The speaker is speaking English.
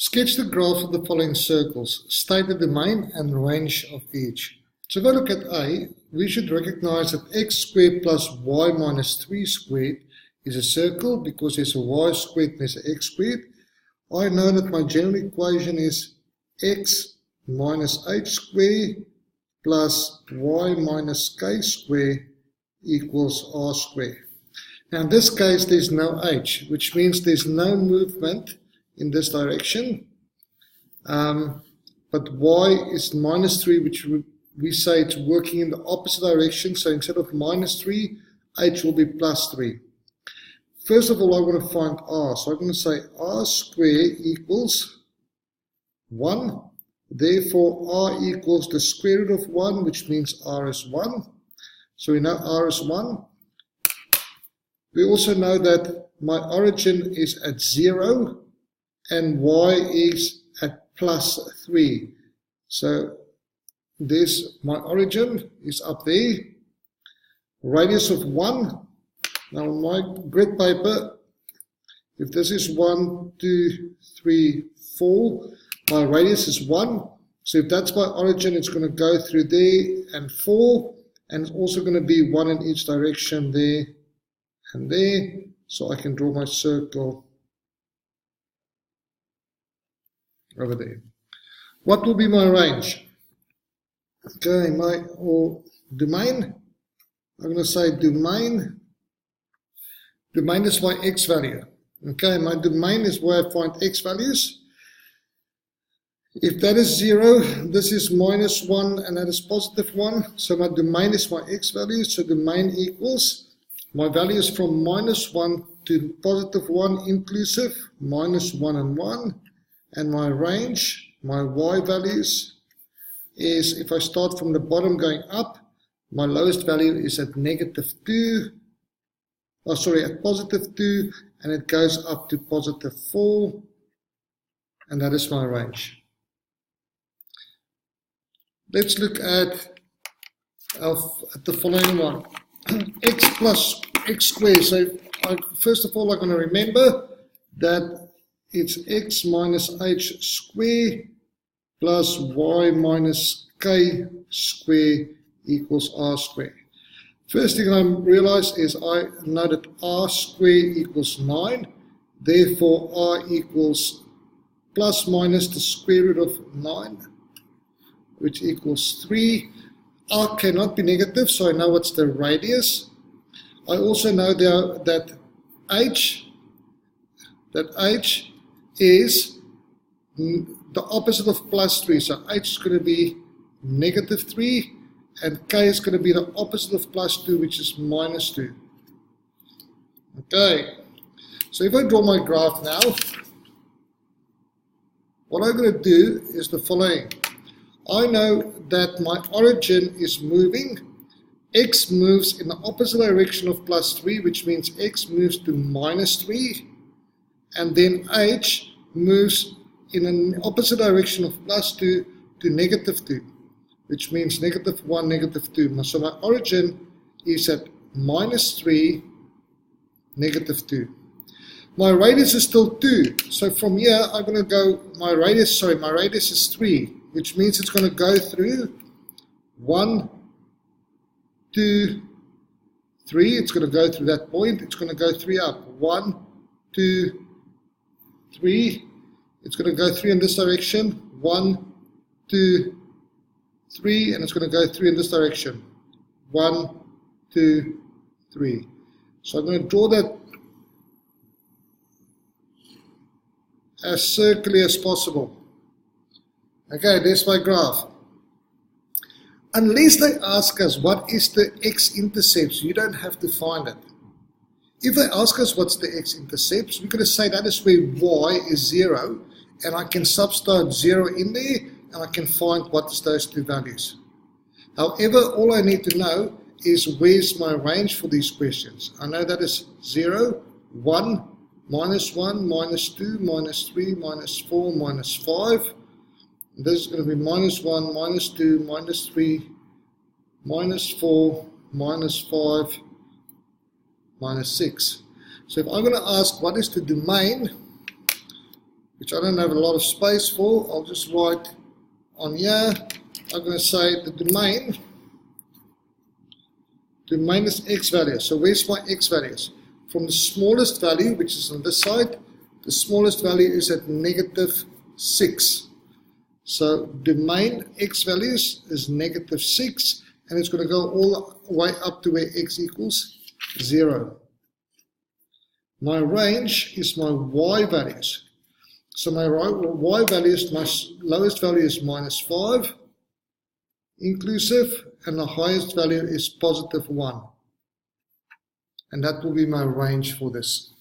Sketch the graph of the following circles. State the domain and range of each. So if I look at A, we should recognize that x squared plus y minus 3 squared is a circle because there's a y squared and there's an x squared. I know that my general equation is x minus h squared plus y minus k squared equals r squared. Now in this case there's no h, which means there's no movement in this direction, but y is minus 3, which we say it's working in the opposite direction. So instead of minus 3, h will be plus 3. First of all, I want to find r, so I'm going to say r squared equals 1. Therefore r equals the square root of 1, which means r is 1. So we know r is 1. We also know that my origin is at 0 and y is at plus 3. So this, my origin is up there. Radius of 1. Now on my grid paper, if this is 1, 2, 3, 4, my radius is 1. So if that's my origin, it's going to go through there and 4. And it's also going to be 1 in each direction there and there. So I can draw my circle over there. What will be my range? Okay, domain. I'm going to say domain. Domain is my x value. Okay, my domain is where I find x values. If that is 0, this is minus 1 and that is positive 1. So my domain is my x value. So domain equals my values from minus 1 to positive 1 inclusive, minus 1 and 1. And my range, my y values, is if I start from the bottom going up, my lowest value is at negative 2. Oh, sorry, at positive 2, and it goes up to positive 4. And that is my range. Let's look at the following one. X plus x squared. So first of all, I'm going to remember that it's x minus h squared plus y minus k squared equals r squared. First thing I realize is I know that r squared equals 9. Therefore, r equals plus minus the square root of 9, which equals 3. R cannot be negative, so I know what's the radius. I also know that h is the opposite of plus 3. So h is going to be negative 3, and k is going to be the opposite of plus 2, which is minus 2. Okay, so if I draw my graph now, what I'm going to do is the following. I know that my origin is moving. X moves in the opposite direction of plus 3, which means x moves to minus 3. And then h moves in an opposite direction of plus 2 to negative 2, which means negative 1, negative 2. So my origin is at minus 3, negative 2. My radius is still 2. So from here, I'm going to go, my radius is 3, which means it's going to go through 1, 2, 3. It's going to go through that point. It's going to go 3 up. 1, 2, 3. It's going to go 3 in this direction. 1, 2, 3. And it's going to go 3 in this direction. 1, 2, 3. So I'm going to draw that as circularly as possible. Okay, there's my graph. Unless they ask us what is the x-intercepts, you don't have to find it. If they ask us what's the x-intercepts, we're going to say that is where y is 0, and I can substitute 0 in there, and I can find what is those two values. However, all I need to know is where's my range for these questions. I know that is 0, 1, minus 1, minus 2, minus 3, minus 4, minus 5. This is going to be minus 1, minus 2, minus 3, minus 4, minus 5, minus 6. So if I'm going to ask what is the domain, which I don't have a lot of space for. I'll just write on here. I'm going to say the domain is x values. So where's my x values? From the smallest value, which is on this side, the smallest value is at -6. So domain x values is -6, and it's going to go all the way up to where x equals 0. My range is my y values. So my y values, my lowest value is -5, inclusive, and the highest value is +1. And that will be my range for this.